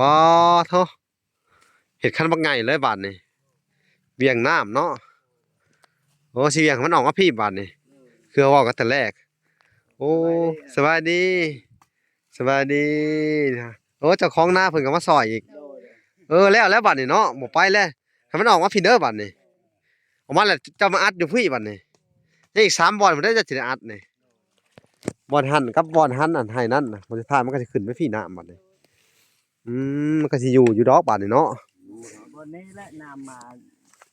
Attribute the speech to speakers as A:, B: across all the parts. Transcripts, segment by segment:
A: อ๋อโทเห็ดคันบักไงเลยบาดนี่เวียงน้ำเนาะโอ้สิเวียงมันออกมาพี่บาดนี่คือเว่ากันแต่แรกโอ้สบายดีสบายดีโอ้เจ้าของหน้าเพิ่นก็มาซอยอีกแล้วบาดนี่เนาะบ่ไปแล้วให้มันออกมาพี่เด้อบาดนี่ออกมาแล้วเจ้ามาอัดอยู่พี่บาดนี่ยังอีก3บ่อนบ่ได้จะสิได้อัดนี่บ่อนหั่นกับบ่อนหั่นอันให้นั่นน่ะบ่สิพามันก็สิขึ้นไปพี่น้ำบาดนี่มันก็สิอยู่ดอกบาดนี่เนาะ
B: บนนี้แหละน้ำมา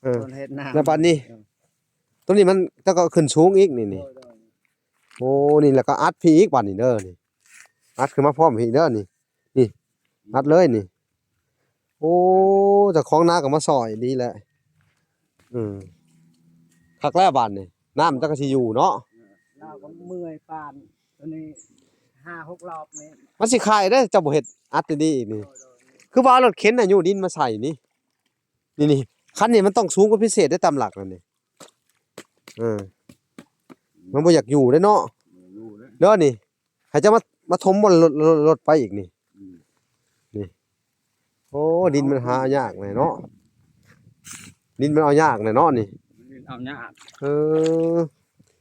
A: เออ
B: บนเฮ็ดน้ำ
A: แล้วบาดนี้ตัวนี้มันจะก็ขึ้นสูงอีกนี่โอ้นี่แล้วก็อัดพี่อีกบาดนี่เด้อนี่อัดขึ้นมาพร้อมพี่เด้อนี่อัดเลยนี่โอ้เจ้าของนาก็มาซอยดีแหละคักแล้วบาดนี่น้ำจักก็สิอยู่เนาะ
B: เราก็เมื่อยปานตัวนี้5-6 รอบนี้
A: มันสิคายเด้อเจ้าบ่เฮ็ดอัดดีๆอีกนี่คือว่าเอารถเข็นน่ะอยู่ดินมาใส่นี่คันนี้มันต้องสูงกว่าพิเศษได้ตามหลักนั่นนี่มันบ่อยากอยู่เด้อเนาะเด้อนี่ให้เจ้ามาถมบนรถไปอีกนี่โอ้ดินมันหายากเลยเนาะดินมันเอายากเลยเนาะนี่
B: เอายาก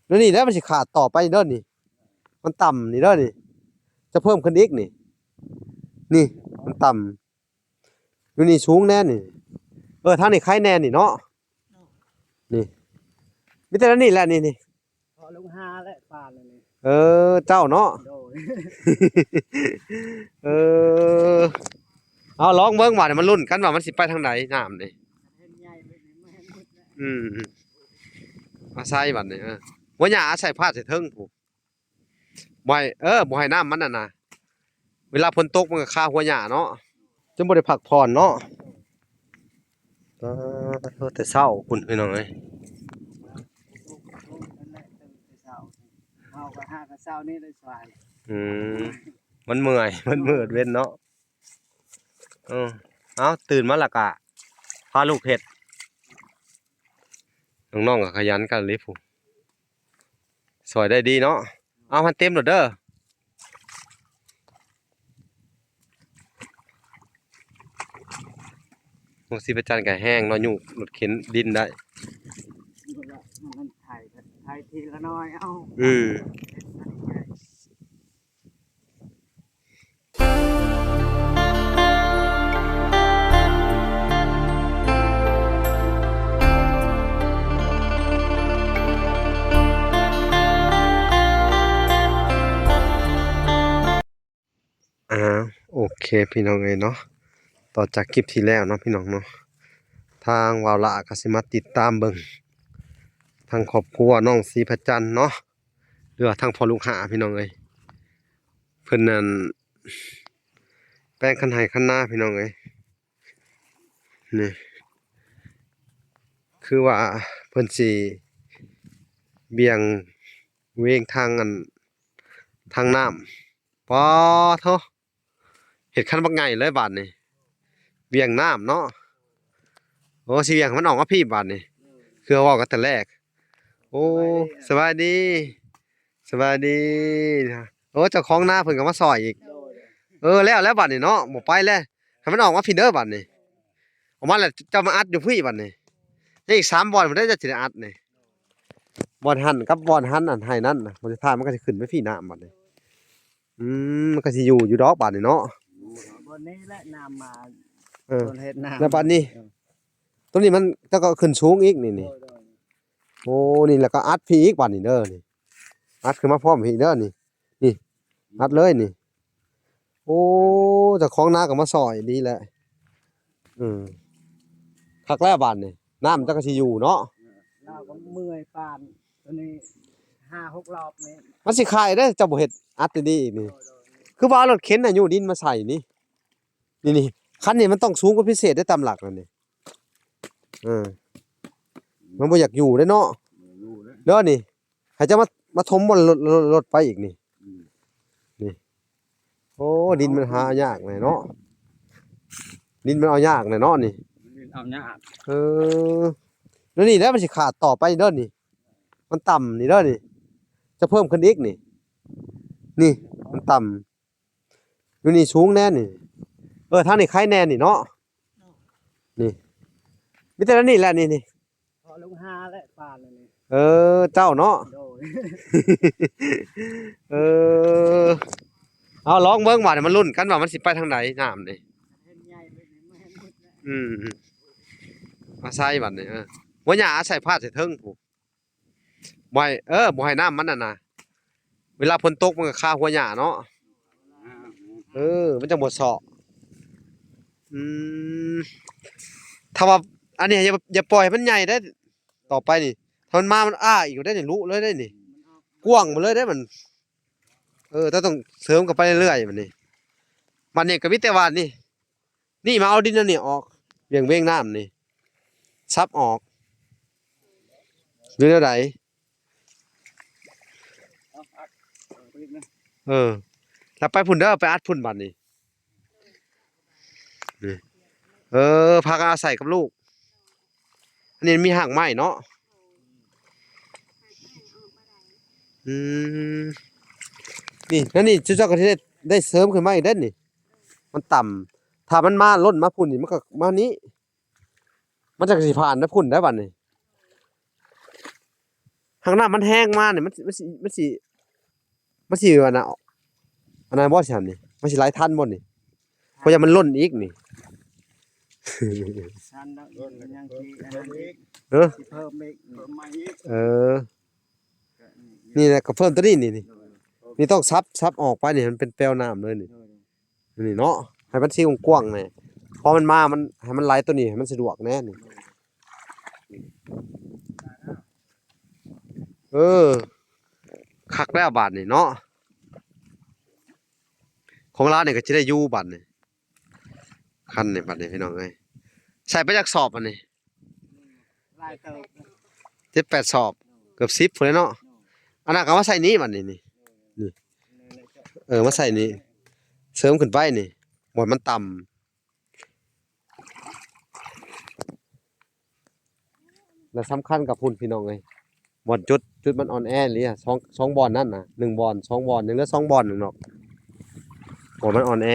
A: แล้วนี่แล้วมันสิขาดต่อไปเด้อนี่มันต่ำนี่เด้อนี่จะเพิ่มขึ้นอีกนี่มันต่ำอยู่นี่สูงแน่นี่ทางนี้ใครแน่นี่เนาะนี่มีแต่ละนี่แหละนี่
B: พอลง5แล้วปานนี่
A: เจ้าเนาะเอาลองเบิ่งว่ามันลุ้นกันว่ามันสิไปทางไหนน้ำนี่อาศัยบัดนี่บ่หญ้าอาศัยพาดใส่เทิงผู้บ่ให้น้ำมันน่ะนะเวลาฝนตกมันก็คาหัวหญ้าเนาะจนบ่ได้พักผ่อนเนาะแต่เช้าคุณพี่น้องเอ้ย
B: เอาก็หาก็เช้านี้ได้สบาย
A: มันเมื่อยมันมืดเว้นเนาะเอาตื่นมาและกะพาลูกเฮ็ดน้องๆก็ขยันกันเลยผู้สวยได้ดีเนาะเอามันเต็มหมดเด้อมงสีประจันกับแห้งเนาะอยู่รถเข็นดินได้
B: มันไถทีละน้อยเอา
A: โอเคพี่น้องเอ้ยเนาะต่อจากคลิปที่แล้วเนาะพี่น้องเนาะทางวาวละก็สิมาติดตามเบิ่งทางครอบครัวน้องศรีประจันเนาะหรือว่าทางพ่อลูกหาพี่น้องเอ้ยเพิ่นนั่นแปลงคันไห้คันนาพี่น้องเอ้ยนี่คือว่าเพิ่นสิเบี่ยงเวงทางทางน้ำปอโทเห็ดคันบักไงเลยบาดนี่เวียงน้ำเนาะโอ้สิเวียงมันออกมาพี่บาดนี่คือเว่ากันแต่แรกโอ้สบายดีสบายดีโอ้เจ้าของหน้าเพิ่นก็มาซอยอีกแล้วบาดนี่เนาะบ่ไปแล้วให้มันออกมาพี่เด้อบาดนี่ออกมาแล้วเจ้ามาอัดอยู่พี่บาดนี่ยังอีก3บ่อนบ่ได้จะสิได้อัดนี่บ่อนหั่นกับบ่อนหั่นอันให้นั่นน่ะบ่สิพามันก็สิขึ้นไปพี่น้ำบาดนี่มันก็สิอยู่ดอกบาดนี่เนาะ
B: บนนี้แหละน้ำมาบนเฮ็ดน้ำ
A: แล้วบาดนี้ตัวนี้มันจะก็ขึ้นสูงอีกนี่โอ้นี่แล้วก็อัดพี่อีกบาดนี่เด้อนี่อัดขึ้นมาพร้อมพี่เด้อนี่อัดเลยนี่โอ้เจ้าของนาก็มาซอยดีแหละคักแล้วบาดนี่น้ำจักก็สิอยู่เนาะ
B: เราก็เมื่อยปานตัวนี้5-6 รอบนี้
A: มันสิคายเด้อเจ้าบ่เฮ็ดอัดดีๆอีกนี่คือว่าเอารถเข็นน่ะอยู่ดินมาใส่นี่คันนี้มันต้องสูงกว่าพิเศษได้ตามหลักนั่นนี่มันบ่อยากอยู่เด้อเนาะเด้อนี่ให้เจ้ามาถมบนรถไปอีกนี่โอ้ดินมันหายากเลยเนาะดินมันเอายากเลยเนาะนี่
B: เอายาก
A: แล้วนี่แล้วมันสิขาดต่อไปเด้อนี่มันต่ำนี่เด้อนี่จะเพิ่มขึ้นอีกนี่มันต่ำอยู่นี่สูงแน่นี่ ทางนี้ใครแน่นี่เนาะนี่มีแต่ละนี่แหละนี่
B: พอลงหาและปานเลยนี่
A: เจ้าเนาะ
B: โดย
A: เออเอาลองเบิ่งว่าเนี่ยมันลุ้นกันว่ามันสิไปทางไหนน้ำนี่
B: เห็นใหญ่เลยนี่ไม่เห็นหมดแล้ว
A: อืมอาศัยบัดนี่บ่หญ้าอาศัยพาดใส่เทิงผู้บ่ให้บ่ให้น้ำมันน่ะนะเวลาฝนตกมันก็ฆ่าหัวหญ้าเนาะมันจะบ่เซาะอืมถ้าว่าอันนี้อย่าปล่อยให้มันใหญ่ได้ต่อไปนี่ถ้ามันมามันอ้าอีกได้นี่ลุเลยได้นี่กว้างหมดเลยได้มันต้องเสริมกันไปเรื่อยๆมันนี่มันนี่ก็มีแต่ว่านี่มาเอาดินอันนี้ออกเบี่ยงเบงน้ำนี่ซับออกหรืออะไรแล้วไปพุ่นเด้อไปอัดพุ่นบัดนี่พากันอาศัยกับลูกอันนี้มีหางไม้เนาะนี่นั่นนี่เจ้าก็ได้เสริมขึ้นมาอีกเด้นนี่มันต่ำถ้ามันมาล้นมาพุ่นนี่มันก็มานี้มันจะสิผ่านนะพุ่นได้บัดนี่ข้างหน้ามันแห้งมาเนี่ยมันสิอันน่ะอันนั้นบ่ฉันนี่มันสิหลายทันบ่นี่เพราะอย่ามันล้นอีกนี่
B: ชันแล้วยังสิอันนั้นอีก
A: เออ
B: สิเพิ่มอีกเพิ่มมาอีก
A: นี่แหละก็เพิ่มตัวนี้นี่ต้องซับออกไปนี่มันเป็นแปลวน้ำเลยนี่เนาะให้มันสิกว้างๆนี่พอมันมามันให้มันไหลตัวนี้ให้มันสะดวกแน่นี่คักแล้วบาดนี่เนาะของร้านนี่ก็สิได้อยู่บาดนี่คันนี่บาดนี่พี่น้องเอ้ยใส่ไปจากสอบอันนี้
B: ลายเติบ
A: 7-8 สอบเกือบ10พุ่นเลยเนาะอันนั้นก็มาใส่นี้บาดนี่มาใส่นี่เสริมขึ้นไปนี่บ่ให้มันต่ำและสำคัญกับพุ่นพี่น้องเอ้ยบ่อนจุดมันอ่อนแอเลยอ่ะ2บ่อนนั่นน่ะ1บ่อน2บ่อนยังเหลือ2บ่อนนึงเนาะบ่มันอ่อนแอ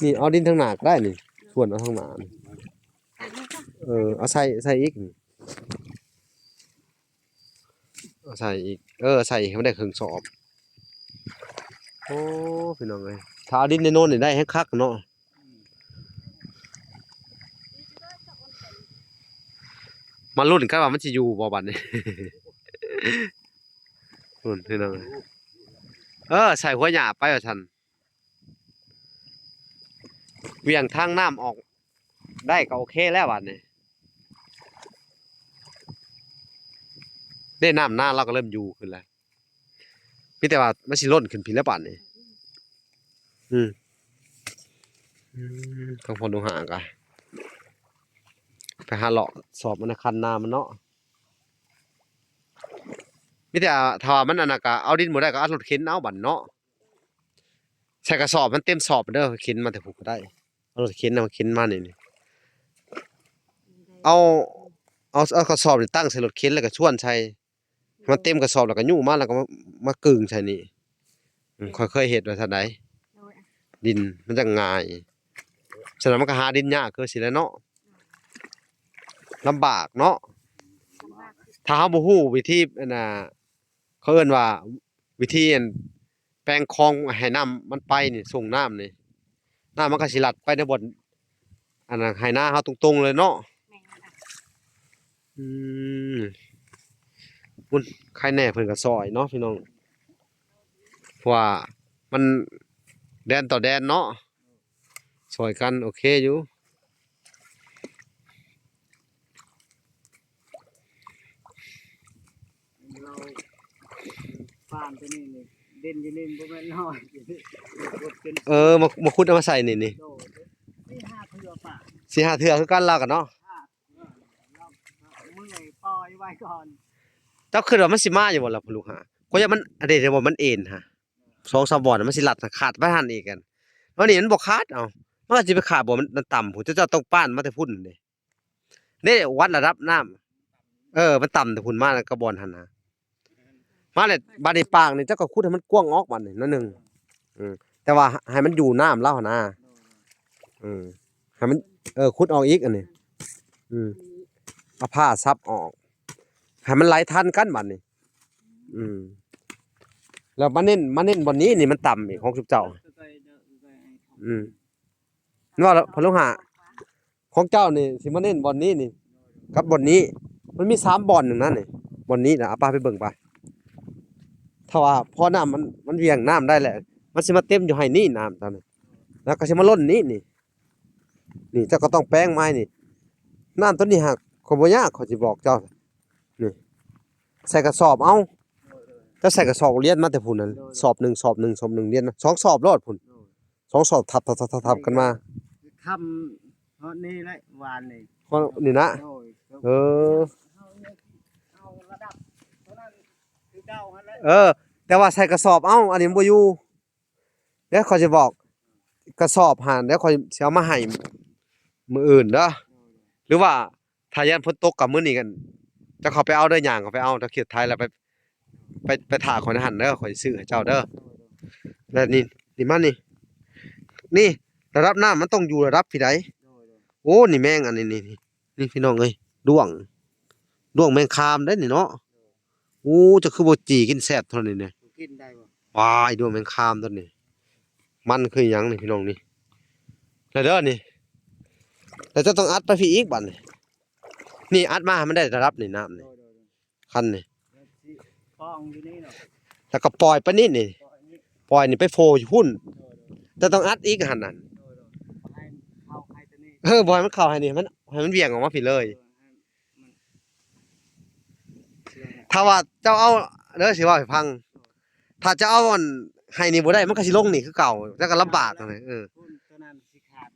A: นี่เอาดินทางหน้าก็ได้นี่ส่วนเอาทางหน้านี่เอาใส่อีกนี่เอาใส่อีกใส่ให้มันได้ครึ่งสอบโอ้พี่น้องเอ้ยถ้าเอาดินในโน่นนี่ได้แฮงคักเนาะมาลุ้นกันว่ามันสิอยู่บ่บัดนี้ ลุ้นพี่น้องเอ้ยใส่หัวหญ้าไปว่าซั่นเวี่ยงทางน้ำออกได้ก็โอเคแล้วบัดนี้ได้น้ำหน้าเราก็เริ่มอยู่ขึ้นแล้วมีแต่ว่ามันสิล้นขึ้นพี่แล้วบัดนี้ต้องพอดูหากะไปหาเลาะสอบมันคันนามันเนาะมีแต่ถ้าว่ามันอันน่ะก็เอาดินบ่ได้ก็เอารถเข็นเอาบัดเนาะใส่กระสอบมันเต็มสอบเด้อเข็นมาแต่ผูกก็ได้เอารถเข็นมาเข็นมานี่เอากระสอบนี่ตั้งใส่รถเข็นแล้วก็ชวนใส่มันเต็มกระสอบแล้วก็ยุ่งมาแล้วก็มากึ่งใส่นี่ค่อยเคยเฮ็ดว่าซั่นใดดินมันจะง่ายฉะนั้นมันก็หาดินยากคือสิแหล้วเนาะลำบากเนาะถ้าเฮาบ่ฮู้วิธีอันน่ะเขาเอิ้นว่าวิธีอันแปลงคลองให้น้ำมันไปนี่ส่งน้ำนี่น้ำมันก็สิลัดไปในบ่อนอันนั้นให้นาเฮาตรงๆเลยเนาะพุ่นใครแน่เพิ่นก็ซอยเนาะพี่น้องเพราะว่ามันแดนต่อแดนเนาะซอยกันโอเคอยู่
B: เราปานตัวนี้นี่เด่นอยู่นี่บ่แม่นน้อยกดเป็น
A: มาขุดเอามาใส่นี่
B: โดดนี่5เทื่อป่า
A: 4-5 เทื่อคือกันแล้วกันเนาะ
B: เราเมื่อยปล่อยไว้ก่อน
A: เจ้าคิดว่ามันสิมาอยู่บ่ล่ะพ่อลูกหาเพราะว่ามันอันนี้เดี๋ยวว่ามันเอ็นฮะ2-3บ่อนมันสิลัดขาดไปหั่นอีกกันเพราะนี่มันบ่ขาดมันก็สิไปขาดบ่มันต่ำพุ่นเจ้าต้องป้านมาแต่พุ่นเด้วัดระดับน้ำมันต่ำแต่พุ่นมาแล้วก็บ่อนหั่นน่ะ มาเลยบาดนี้ปากนี่เจ้าก็ขุดให้มันกว้างออกบัดนี่นั่นหนึงแต่ว่าให้มันอยู่น้ำแล้วหั่นนะให้มันขุดออกอีกอันนี้เอาผ้าซับออกให้มันไหลทันกันบัดนี้แล้วมาเน้นบนนี้นี่มันต่ำอีกของชุบเจ้าว่าแล้วพะโลหะของเจ้านี่สิมาเน้นบนนี้นี่กับบนนี้มันมี3บ่อนหนึงนั่นนี่บนนี้น่ะเอาป้าไปเบิ่งไปถ้าว่าพอน้ำมันเวียงน้ำได้แหละมันสิมาเต็มอยู่ให้นี่น้ำตอนนี้แล้วก็สิมาล้นนี่นี่เจ้าก็ต้องแป้งไม้นี่น้ำตัวนี้หากขบ่ยากเขาสิบอกเจ้านี่ใส่กระสอบเอาถ้าใส่กระสอบเรียนมาแต่พุ่นนั่นสอบหนึ่งเรียนนะ2สอบรอดพุ่น2สอบทับกันมา
B: ทำเฮาะนี่แหละหวานนี่
A: นี่นะเออ
B: เอาระดับเท่านั้นคือเก่าหั่นแหละ
A: แต่ว่าใส่กระสอบเอาอันนี้บ่อยู่เดี๋ยวเขาจะบอกกระสอบหั่นเดี๋ยวเขาสิเอามาให้มื้ออื่นเด้อหรือว่าถ้ายันฝนตกกับมื้อนี้กันจะเขาไปเอาเด้อย่างเขาไปเอาถ้าเขตไทยแล้วไปถ่าข่อยในหั่นเด้อข่อยสิซื้อให้เจ้าเด้อแล้วนี่มานี่ระดับน้ำมันต้องอยู่ระดับที่ใดโอ้นี่แมงอันนี้นี่พี่น้องเอ้ยด้วงแมงคามได้นี่เนาะโอ้จะคือบ่จีกินแซ่บเท่านี้เนี่ย
B: กินได้บ่
A: ว้ายด้วงแมงคามตัวนี้มันคือหยังนี่พี่น้องนี่แล้วเด้อนี่แล้วจะต้องอัดไปพี่อีกบัดนี่อัดมาให้มันได้ระดับนี่น้ำนี่คันนี่
B: คลองอยู่นี่เนาะ
A: แล้วก็ปล่อยไปนี่ปล่อยนี่ไปโฟอยู่พุ่นแต่ต้องอัดอีกหั่นน่ะบ่ให้มันเข้าให้นี่มันให้มันเวี่ยงออกมาพี่เลยถ้าว่าเจ้าเอาเด้อสิว่าให้ฟังถ้าจะเอาอันให้นี่บ่ได้มันก็สิลงนี่คือเก่าแล้วก็ลำบากนั่นแหละ
B: ตัวนั้นสิขาด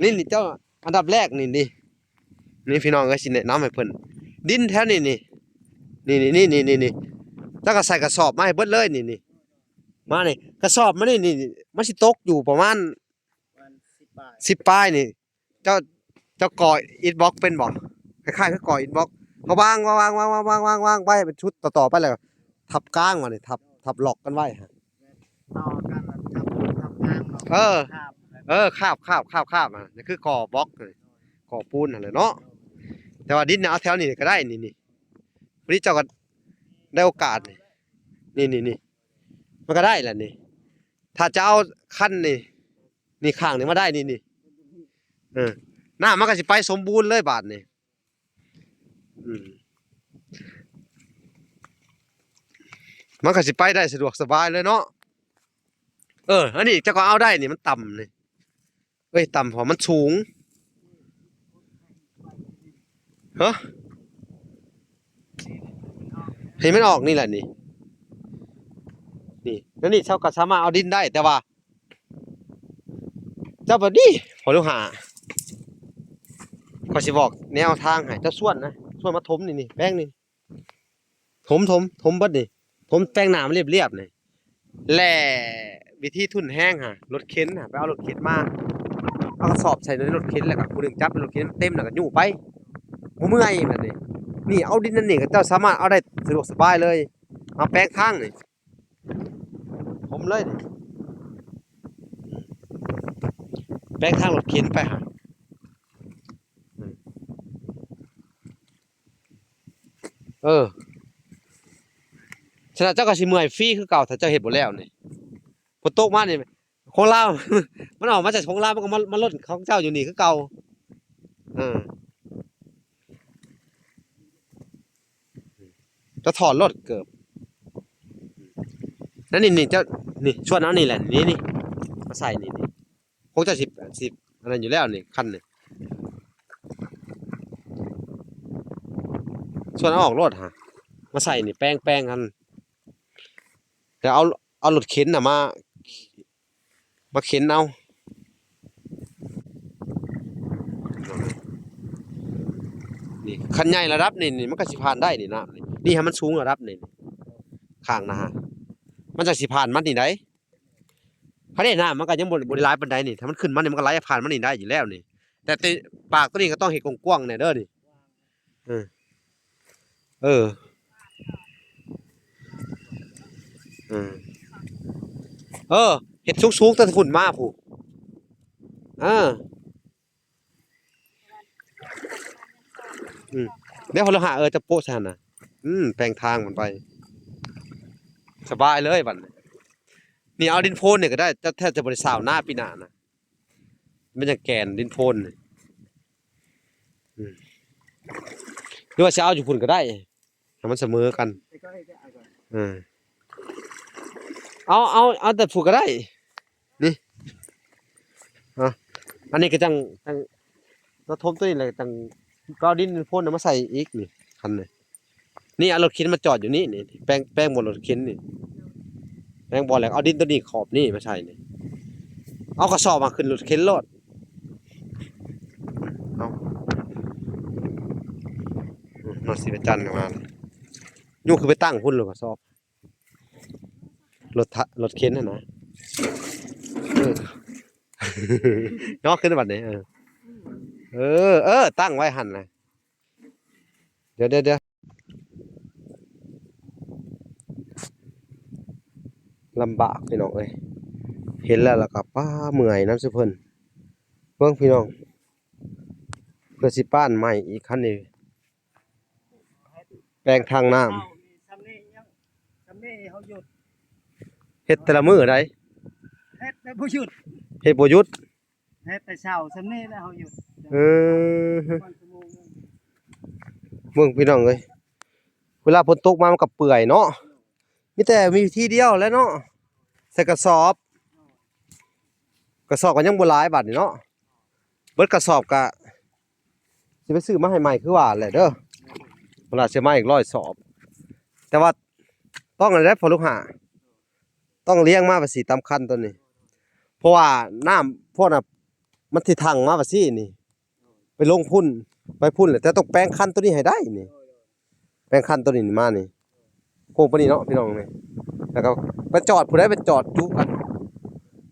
A: นี่เจ้าอันดับแรกนี่พี่น้องก็สิแนะนำให้เพิ่นดินแถวนี่แล้วก็ใส่กระสอบมาให้เบิดเลยนี่มานี่กระสอบมานี่มันสิตกอยู่ประมาณ10 ปลายนี่เจ้าก่ออิฐบล็อกเป็นบ่คล้ายๆคือก่ออิฐบล็อกเขาวางไว้เป็นชุดต่อๆไปแล้วทับก้างมานี่ทับหลอกกันไว้ฮะ
B: ต่อกันทับกลาง
A: คาบนี่คือก่อบล็อกเลยก่อปูนนั่นแหละเนาะแต่ว่าดินเนี่ยเอาแถวนี้ก็ได้นี่วันนี้เจ้าก็ได้โอกาสนี่มันก็ได้แหละนี่ถ้าจะเอาขั้นนี่ข้างนี่มาได้นี่หน้ามันก็สิไปสมบูรณ์เลยบาดนี่มันก็สิไปได้สะดวกสบายเลยเนาะอันนี้เจ้าก็เอาได้นี่มันต่ำนี่ต่ำเพราะมันสูงให้มันออกนี่แหละนี่แล้วนี่เจ้าก็สามารถเอาดินได้แต่ว่าเจ้าบ่ดีพอลูกหาก็สิบอกแนวทางให้เจ้าส่วนมาถมนี่แป้งนี่ถมเบิดนี่ถมแป้งหน้ามันเรียบนี่แหล่วิธีทุนแห้งรถเข็นไปเอารถเข็นมาเอากระสอบใส่ในรถเข็นแล้วก็ผู้นึงจับรถเข็นเต็มแล้วก็ยู่ไปบ่เมื่อยแบบนี้นี่เอาดินนั่นนี่ก็เจ้าสามารถเอาได้สะดวกสบายเลยเอาแป้งทางนี่ผมเลยนี่แป้งทางรถเข็นไปฉะนั้นเจ้าก็สิเมื่อยฟรีคือเก่าถ้าเจ้าเฮ็ดบ่แล้วนี่ฝนตกมานี่ของลาว มันออกมาจากของลาวมันก็มาล้นของเจ้าอยู่นี่คือเก่าจะถอดรถเกือบนั่นนี่เจ้านี่ชวนเอานี่แหละนี่มาใส่นี่คงจะ10อันนั้นอยู่แล้วนี่คันนี่ชวนเอาออกรถมาใส่นี่แป้งกันแต่เอารถเข็นน่ะมาเข็นเอานี่คันใหญ่ระดับนี่มันก็สิผ่านได้นี่น้ำนี่ให้มันสูงระดับนี่ข้างนะฮะมันจะสิผ่านมันนี่ได้พระเดชน้ำมันก็ยังบ่ได้หลายปานใดนี่ถ้ามันขึ้นมันนี่มันก็ไหลผ่านมันนี่ได้อยู่แล้วนี่แต่ปากตัวนี้ก็ต้องเฮ็ดกว้างๆแน่เด้อนี่ อืมเฮ็ดสูงๆแต่ฝุ่นมาผู้เอออืมเดี๋ยวพลหาจะโปะซั่นน่ะแปลงทางมันไปสบายเลยบัดนี้นี่เอาดินโพนเนี่ยก็ได้แทบจะบ่ได้สาวหน้าปีหน้านะมันจะแกนดินโพนนี่อืมหรือว่าสิเอาอยู่พุ่นก็ได้ให้มันเสมอกัน
B: แต่ก็ให้ได้เอาก่อน
A: เออเอาแต่พุ่นก็ได้นี่อันนี้ก็จังเราทมตัวนี้แหละจังก็เอาดินพ่นเอามาใส่อีกนี่คันนี่เอารถเข็นมาจอดอยู่นี่แป้งบนรถเข็นนี่แป้งบอลแล้วเอาดินตัวนี้ขอบนี่มาใส่นี่เอากระสอบมาขึ้นรถเข็นรถเอานอนสีประจันกันมายุ่งคือไปตั้งพุ่นเลยกระสอบรถเข็นน่ะนะเออ นอกขึ้นบัดนี้ตั้งไว้หันเลยเดี๋ยวลำบากพี่น้องเอ้ยเห็นแล้วก็ป้าเมื่อยน้ำซุเพิ่นเบิ่งพี่น้องเพื่อสิป้านใหม่อีกคันนี้แปลงทางน้ำ
B: ทำนี่ยังทำนี่เขาหยุด
A: เฮ็ดแต่ละมื้อใด
B: เฮ็ดแต่บ่หยุด
A: เฮ็ดบ่หยุด
B: เฮ็ดแต่เช้าทำนี่แล้วเขาหยุด
A: เออเบิ่งพี่น้องเอ้ยเวลาฝนตกมามันก็เปื่อยเนาะมีแต่มีวิธีเดียวแหล้วเนาะใส่กระสอบก็ยังบ่หลายบาทนี่เนาะเบิดกระสอบก็สิไปซื้อมาให้ใหม่คือว่าแหละเด้อเวลาสิมาอีก100สอบแต่ว่าต้องอะไรได้พอลูกหาต้องเลี้ยงมาว่าสิตามคันตัวนี้เพราะว่าน้ำพวกน่ะมันสิทังมาว่าสินี่ไปลงพุ่นไปพุ่นแหละแต่ต้องแปลงคันตัวนี้ให้ได้นี่แปลงคันตัวนี้มานี่โค้งปานนี้เนาะพี่น้องนี่แล้วก็ไปจอดผู้ใดไปจอดจุกัน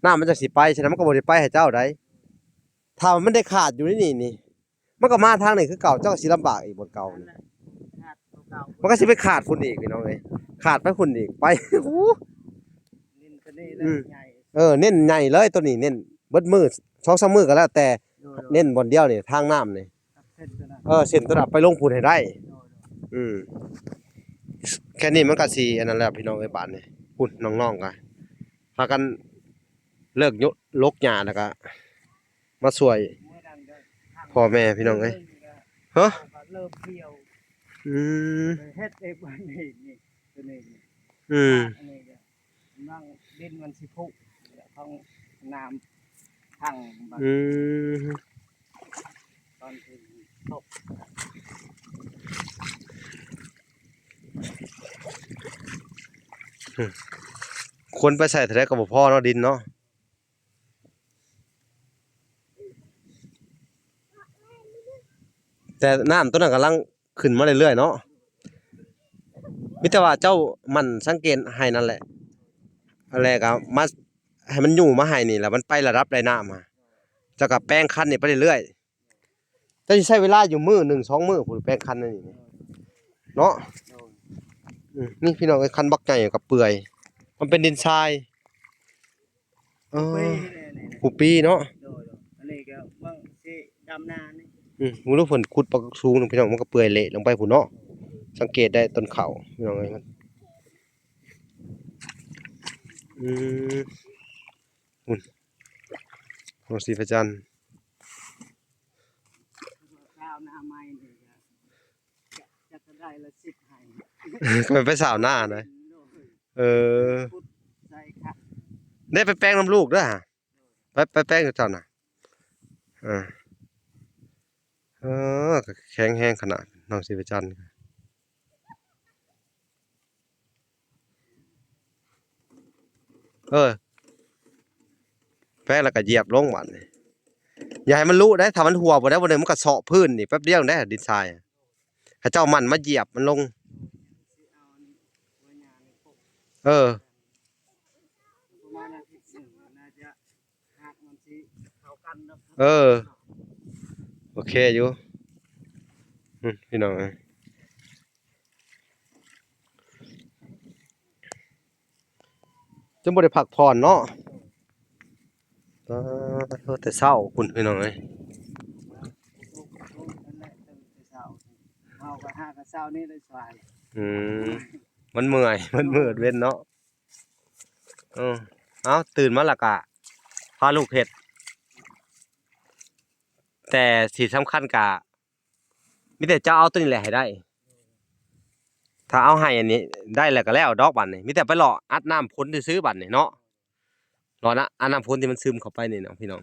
A: น้ำมันจะสิไปฉะนั้นมันก็บ่ได้ไปให้เจ้าได้ถ้ามันได้ขาดอยู่นี่มันก็มาทางนี้คือเก่าเจ้าก็สิลำบากอีกบนเก่านี่มันก็สิไปขาดพุ่นอีกพี่น้องเอ้ยขาดไปพุ่นอีกไปโอ้เน้นใหญ่เลยตัวนี้เน้นเบิดมือ2-3มื้อก็แล้วแต่เน้นบนเดียวนี่ทางน้ำนี่เส้นตัวนั้นไปลงพุ่นให้ได้อืมแค่นี้มันก็สิอันนั้นแหละพี่น้องเอ้ยบาดนี้พุ่นน้องๆก็พากันเลิกลกหญ้าแล้วก็มาช่วยพ่อแม่พี่น้องเอ้ยฮะ
B: เริ่มเที่ยว
A: อืม
B: เฮ็ดเองบ่นี่ตัวนี้
A: อืม
B: อันนี้ก็นั่งดินมันสิพุต้องน้ำทั้งตอนที่ตก
A: คนไปใส่เท่าไรก็บ่พอเนาะดินเนาะแต่น้ำตัวนั้นกำลังขึ้นมาเรื่อยๆเนาะมิแต่ว่าเจ้ามันสังเกตให้นั่นแหละอะไรก็มาให้มันอยู่มาให้นี่แหละมันไประดับได้น้ำมาเจ้าก็แป้งคันนี่ไปเรื่อยๆเจ้าสิใช้เวลาอยู่มื้อ1 2มื้อพุ่นแป้งคันนี่เนาะนี่พี่น้องไอ้คันบักใหญ่กับเปื่อยมันเป็นดินทรายหูปีเนาะ
B: อันนี้ก็บางสิดำนานี่
A: มึงรู้ผลขุดปักสูงพี่น้องมันก็เปื่อยเละลงไปพุ่นเนาะสังเกตได้ต้นเขาพี่น้องเอ้ยพุ่นโอ้สีพระจันทร์
B: ข้าวหน้าไม้นี่จะได้ละ10
A: ให้ไปสาวหน้านะได้ไปแป้งน้ำลูกด้วยฮะไปแป้งกับเจ้าน่ะแข็งแห้งขนาดน้องสีประจันแป้งแล้วก็เหยียบลงหวานอย่าให้มันรู้ได้ถ้ามันหัวบ่ได้บ่ได้มันก็เซาะพื้นนี่แป๊บเดียวได้ดินทรายให้เจ้ามันมาเหยียบมันลงโอเคอยู่พี่น้อง จนบ่ได้พักผ่อนเนาะแต่เช้าคุณพี่น้องเอ้ย
B: นั่นแหละตื่นแต่เช้าเฮาก็หากับเช้านี่ได้สบาย
A: อืมมันเมื่อย มันมืดเว้นเนาะเออเอาตื่นมาและกะพาลูกเฮ็ดแต่ที่สำคัญกะมีแต่เจ้าเอาตัวนี้แหละให้ได้ ถ้าเอาให้อันนี้ได้แล้วก็แล้วดอกบัดนี่มีแต่ไปรออัดน้ำพ่นซื่อๆบัดนี่เนาะรอนะอัดน้ำพ่นที่มันซึมเข้าไปนี่เนาะพี่น้อง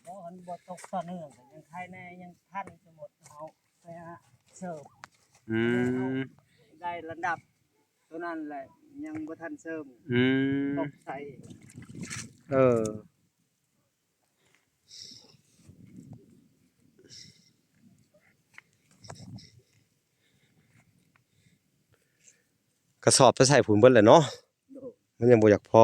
B: บ่อันบ่ตกต่อเนื่องก็ยังใครแน่ยังทันจะหมดเฮาไปหาเสิร์ฟ
A: อืม
B: ได้ระดับตัวนั้นแหละยังบ่ทันเสริม
A: อืม
B: ตกใส่
A: เออ กระสอบไปใส่ผุนเบิดแหละเนาะ
B: โดด
A: มันยังบ่อยากพอ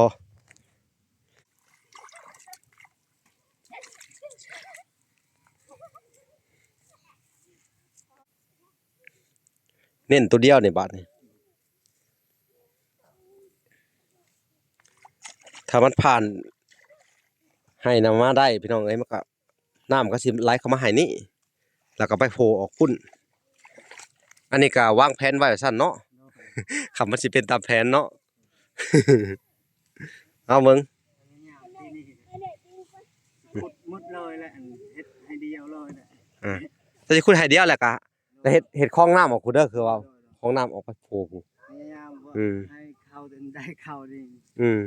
A: เน้นตัวเดียวในบาทนี่ถ้ามันผ่านให้นำมาได้พี่น้องเอ้ยมันก็น้ำก็สิไหลเข้ามาให้นี่แล้วก็ไปโผล่ออกพุ่นอันนี้ก็วางแผนไว้ว่าซั่นเนาะ
B: โดด
A: คำมันสิเป็นตามแผนเนาะ เอาเบิ่ง
B: ยามที่นี่ขุดหมดเลยแหละอันเฮ็ดให้เดียวเลยแหละ
A: แต่สิคุณให้เดียวแหละกะแต่เฮ็ดคลองน้ำออกกูเด้อคือว่าคลองน้ำออกไปโผล่กู
B: พยายามว่า
A: อืม
B: ให้เข้าถึงได้เข้าดี
A: อืม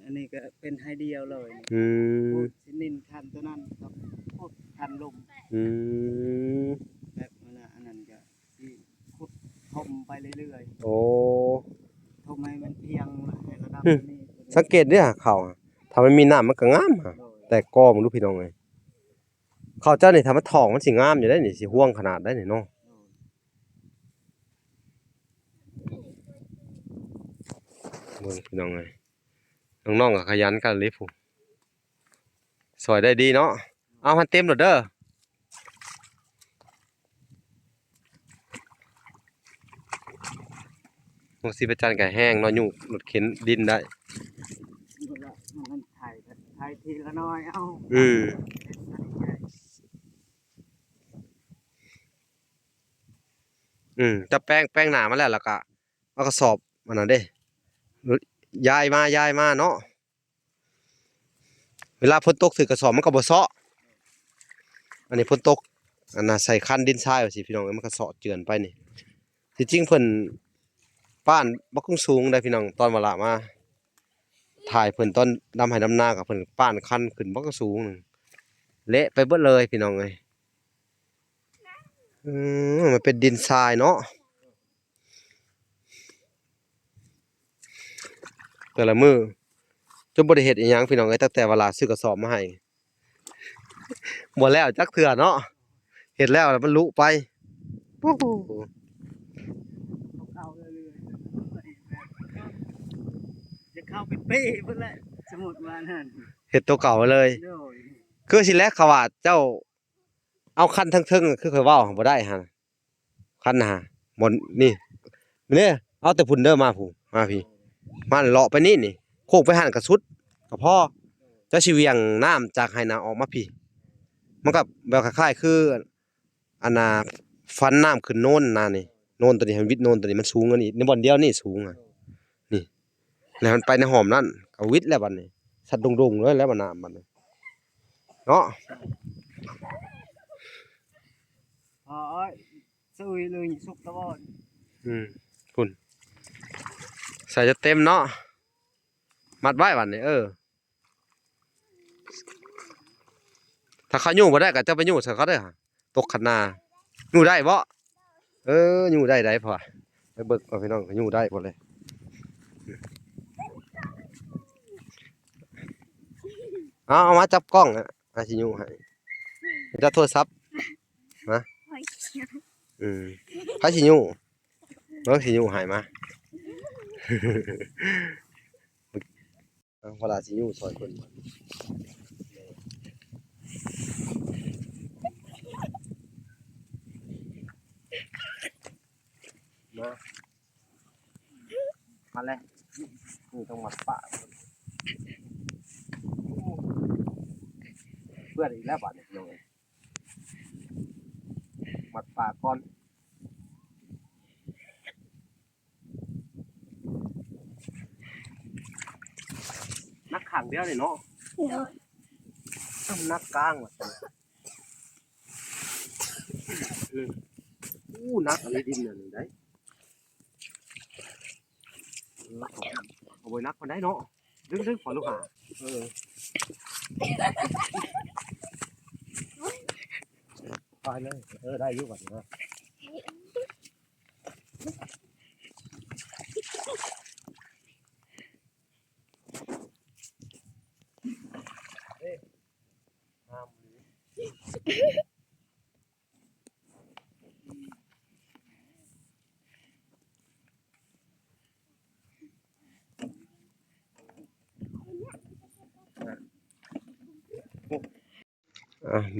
B: อันนี้ก็เป็นให้เดียวเลย
A: อืม
B: พูดสินินคันตัวนั้นกับพูดคันลม
A: อืม
B: แบบนั้นน่ะอันนั้นก็สิขุดทมไปเรื่อย
A: โอ้
B: ๆทมให้มันเพียงให้ระดับนี้
A: สังเกตเด้อเขาอะถ้ามันมีน้ำมันก็งามอะ
B: โดย
A: แต่กอมันรู้พี่น้องเลยเขาเจ้านี่ถ้ามันทองมันสิงามอยู่ได้นี่สิห่วงขนาดได้นี่เนาะเบิ่งพี่น้องเลยน้องๆก็ขยันกันเลยผู้สวยได้ดีเนาะเอามันเต็มแล้วเด้อมันสิประจันก็แห้งเนาะอยู่รถเข็นดินได้
B: ดูละมันถ่ายทีละน้อยเอ้า
A: อืม จะแป้งหนามาแล้วก็เอากระสอบอันนั้นเด้ย้ายมาเนาะเวลาฝนตกถือกระสอบมันก็บ่เซาะอันนี้ฝนตกอันน่ะใส่คันดินทรายว่าสิพี่น้องเอ้ยมันก็เซาะเจือนไปนี่ที่จริงเพิ่นป้านบ่คงสูงได้พี่น้องตอนเวลามาถ่ายเพิ่นตอนดำให้ดำนากับเพิ่นป้านคันขึ้นบ่ก็สูงนึงเละไปเบิดเลยพี่น้องเอ้ยมันเป็นดินทรายเนาะแต่ละมือจนบ่ได้เฮ็ดอีหยังพี่น้องเอ้ยตั้งแต่เวลาซื้อกระสอบมาให้บ่แล้วจักเทื่อเนาะเฮ็ดแล้วมันลุไปโอ้โห
B: เข้าเรื่อยๆจะเข้าเป็นปีเพิ่นแหละสมมุติว่านั่น
A: เฮ็ดตัวเก่าไว้เลย
B: โดย
A: คือสิแรกเขาว่าเจ้าเอาคันทั้งๆคือค่อยเว้าบ่ได้หั่นคันน่ะบ่นี่เนี่ยเอาแต่พุ่นเด้อมาผู้มาพี่มาเลาะไปนี่โคกไปหั่นก็สุดก็พอเจ้าสิเหวี่ยงน้ำจากไหนาออกมาพี่มันก็แบบคล้ายๆคืออันน่ะฟันน้ำขึ้นโน่นน่ะนี่โน่นตัวนี้มันวิดโน่นตัวนี้มันสูงอันนี้ในบ่อนเดียวนี่สูงอ่ะนี่แล้วมันไปในหอมนั่นก็วิดแล้วบัดนี้สัดดงๆเลยแล้วบัดน้ำบัดนี้เนาะ
B: พอซุยเลยสุกตะบอน
A: พุ่นใส่จะเต็มเนาะมัดไว้บัดนี้ถ้าเขาอยู่บ่ได้ก็จะไปอยู่ใส่เขาเด้อฮะตกคันนาอยู่ได้บ่อยู่ได้พอไปเบิกเอาพี่น้องก็อยู่ได้บ่เลยเอามาจับกล้องอ่ะอาสิอยู่ให้จับโทรศัพท์นะใครสิอยู่เบิ่งสิอยู่ให้มา เวลาสิอยู่ซอยคนมา มาแล้วนี่ต้องมัดปะเพื่อนอีกแล้วบาดนี่น้องเอ้ยมัดปากก่อนนักขังเดียวนี่เนาะต้องนักกลางว่ะนักอะไรดินเนี่ยได้นักเอาไว้นักคนได้เนาะดึงขอลูกหาไปเลยได้อยู่ก่อนนะ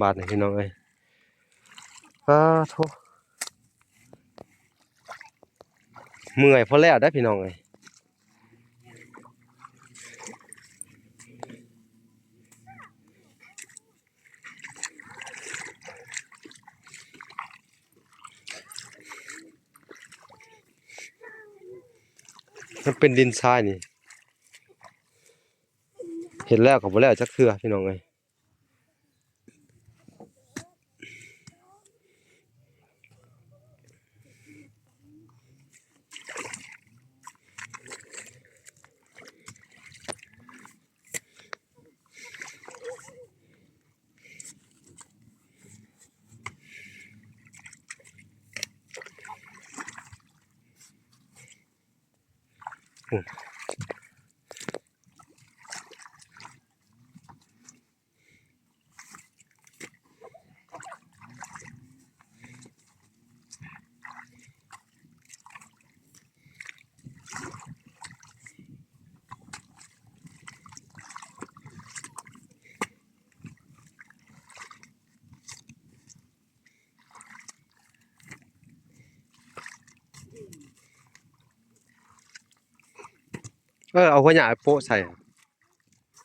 A: บาทนี่พี่น้องเอ้ยโธ่เมื่อยพอแล้วได้พี่น้องเอ้ยมันเป็นดินทรายนี่เห็นแล้วก็บ่แล้วจักเทื่อพี่น้องเอ้ยเอาหัวหญ้าโปะใส่
B: อ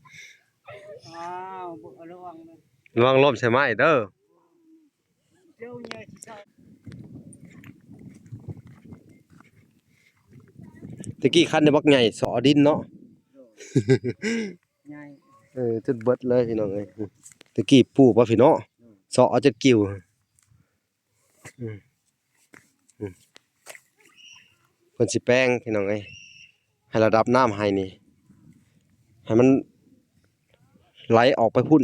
B: ้าวบ่ระวังนะ
A: ระวังล้มใส่ไม้เด้อ
B: เจ้าใหญ่ที่สุด
A: ตะกี้คันได้บักใหญ่สอดินเนาะ
B: ใหญ่
A: จนเบิดเลยพี่น้องเอ้ยตะกี้ปลูกว่าพี่เนาะสอจนกิ่วอืมเพิ่นสิแป้งพี่น้องเอ้ยให้ระดับน้ำให้นี่ให้มันไหลออกไปพุ่น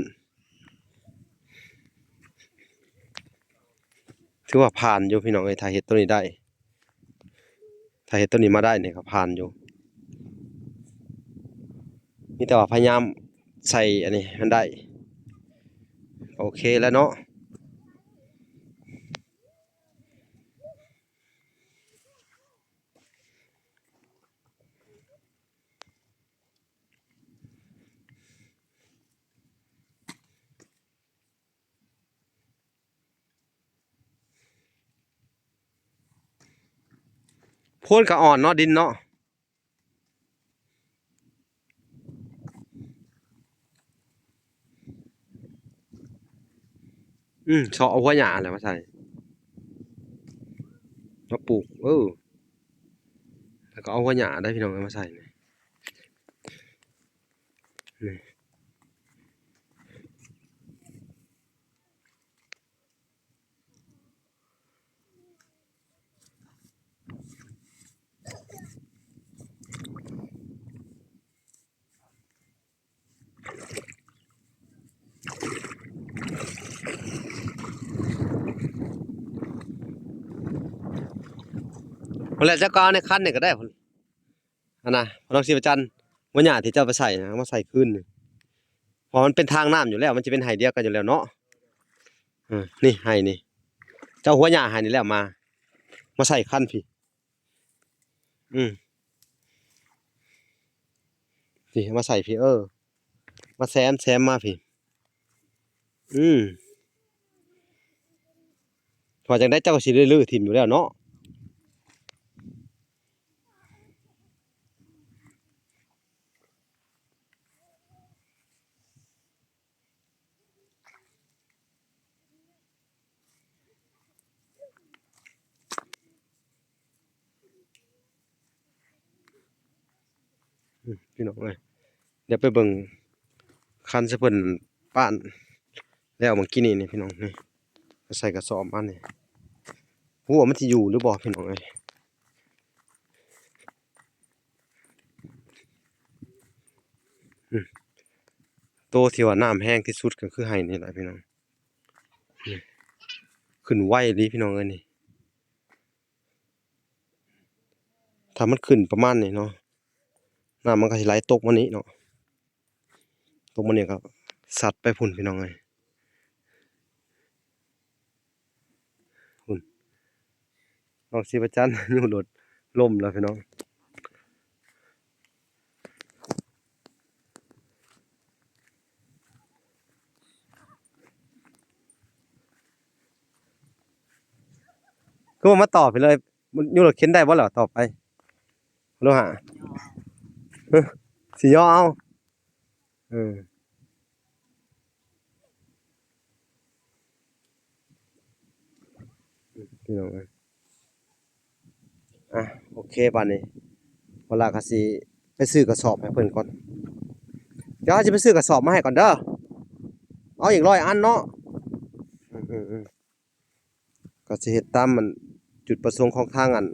A: ถือว่าผ่านอยู่พี่น้องเอ้ยถ้าเฮ็ดตัวนี้ได้ถ้าเฮ็ดตัวนี้มาได้นี่ก็ผ่านอยู่มีแต่ว่าพยายามใส่อันนี้มันได้โอเคแล้วเนาะโพ่นก็อ่อนเนาะดินเนาะเฉาะเอาหัวหญ้าแหละมาใส่มาปลูกแล้วก็เอาหัวหญ้าได้พี่น้องเอามาใส่นี่พุ่นแหละเจ้าก็เอาในคันนี่ก็ได้พุ่นอันน่ะพอน้องศิวจันทร์หัวหญ้าที่เจ้าไปใส่นะเอามาใส่คืนนี่เพราะมันเป็นทางน้ำอยู่แล้วมันจะเป็นไห้เดียวกันอยู่แล้วเนาะนี่ไห้นี่เจ้าหัวหญ้าไห้นี่แล้วมา มาใส่คันพี่พี่มาใส่พี่มาแซมมาพี่พอจังได้เจ้าก็สิลื้อๆถิ่มอยู่แล้วเนาะพี่น้องเอ้ยเดี๋ยวไปเบิ่งคันซะเพิ่นป้านแล้วเมื่อกี้นี่พี่น้องนี่ใส่กระสอบมานี่หัวมันสิอยู่หรือบ่พี่น้องเอ้ยโตที่ว่าน้ำแห้งที่สุดก็คือไห้นี่แหละพี่น้องนี่ขึ้นไวอีหลีพี่น้องเอ้ยนี่ถ้ามันขึ้นประมาณนี้เนาะน้ำมันก็สิไหลตกมานี้เนาะตกมานี่ก็สัดไปพุ่นพี่น้องเอ้ยพุ่นออกสิประจัน อยู่รถล่มแล้วพี่น้องก็มาต่อไปเลยมันอยู่รถเข็นได้บ่ล่ะต่อไปโลหะสิย่อเอาพี่น้องเอ้ยโอเคบัดนี้เวลาก็สิไปซื้อกระสอบให้เพิ่นก่อนเดี๋ยวเราจะไปซื้อกระสอบมาให้ก่อนเด้อเอาอีก100อันเนาะก็สิเฮ็ดตามมันจุดประสงค์ของทางอัน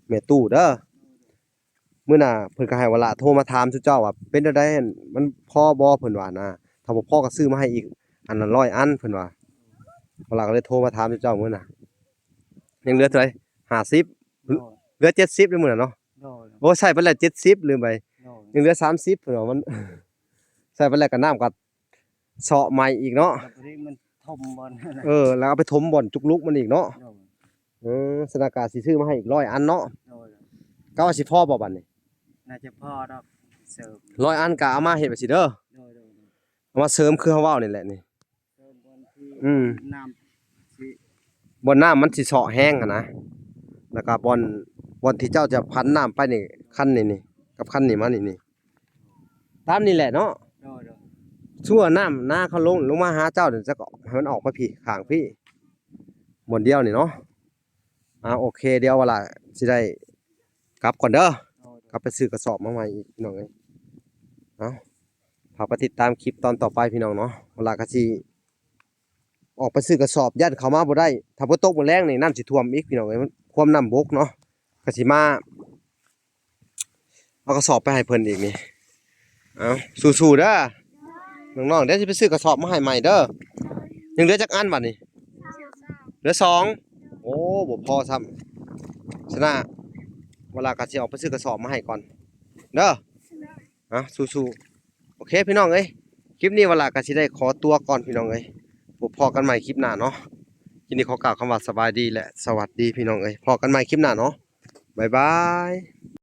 A: แม่ตู้เด้อมื้อหน้าเพิ่นก็ให้เวลาโทรมาถามซุเจ้าว่าเป็นจั่งใดอั่นมันพอบ่เพิ่นว่านะถ้าบ่พอก็ซื้อมาให้อีกอันละ100อันเพิ่นว่าเวลาก็เลยโทรมาถามซุเจ้ามื้อน่ะยังเหลือเท่าไหร่50เหลือ70เลยมื้อน่ะเนาะโอ้ใช้ไปแล้ว70ลืมไปยังเหลือ30เพิ่นว่ามัน ใช้ไปแล้วก็น้ำก็เซาะใหม่อีกเนาะ
B: แล้วพอดีมันทมบอล
A: แล้วเอาไปถมบ่อนจุกลุกมันอีกเนาะสถานการณ์สิซื้อมาให้อีก100อันเนาะก็ว่าสิพอบ่บัดนี้
B: น่าจะพอดอกเสิร์ฟ
A: 100อันก็เอามาเฮ็ดไปสิเด้อเอามาเสริมคือเฮาเว้านี่แหละนี่
B: เสิร์ฟบอลที่น้ำสิ
A: บ่อนน้ำมันสิเซาะแห้งอะนะแล้วก็บ่อนที่เจ้าจะพันน้ำไปนี่คันนี่กับคันนี่มานี่ตามนี่แหละเนาะชั่วน้ำนาเขาลงมาหาเจ้าเดี๋ยวจะก็ให้มันออกมาพี่ข้างพี่บ่อนเดียวนี่เนาะโอเคเดี๋ยวเวลาสิได้กลับก่อนเด้อกลับไปซื้อกระสอบมาใหม่อีกพี่น้องเอ้ยฝากไปติดตามคลิปตอนต่อไปพี่น้องเนาะเวลาก็สิออกไปซื้อกระสอบยันเข้ามาบ่ได้ถ้าฝนตกมื้อแลงนี่น้ำสิท่วมอีกพี่น้องเอ้ยมันท่วมน้ำบกเนาะก็สิมาเอากระสอบไปให้เพิ่นอีกนี่สู้ๆเด้อน้องๆเดี๋ยวสิไปซื้อกระสอบมาให้ใหม่เด้อยังเหลือจักอันบัดนี้เหลือ2โอ้บ่พอซ้ำฉะนั้นเวลาก็สิออกไปซื้อกระสอบมาให้ก่อนเด้อสู้ๆโอเคพี่น้องเอ้ยคลิปนี้เวลาก็สิได้ขอตัวก่อนพี่น้องเอ้ยพอกันใหม่คลิปหน้าเนาะคลิปนี้ขอกล่าวคำว่าสบายดีและสวัสดีพี่น้องเอ้ยพอกันใหม่คลิปหน้าเนาะบ๊ายบาย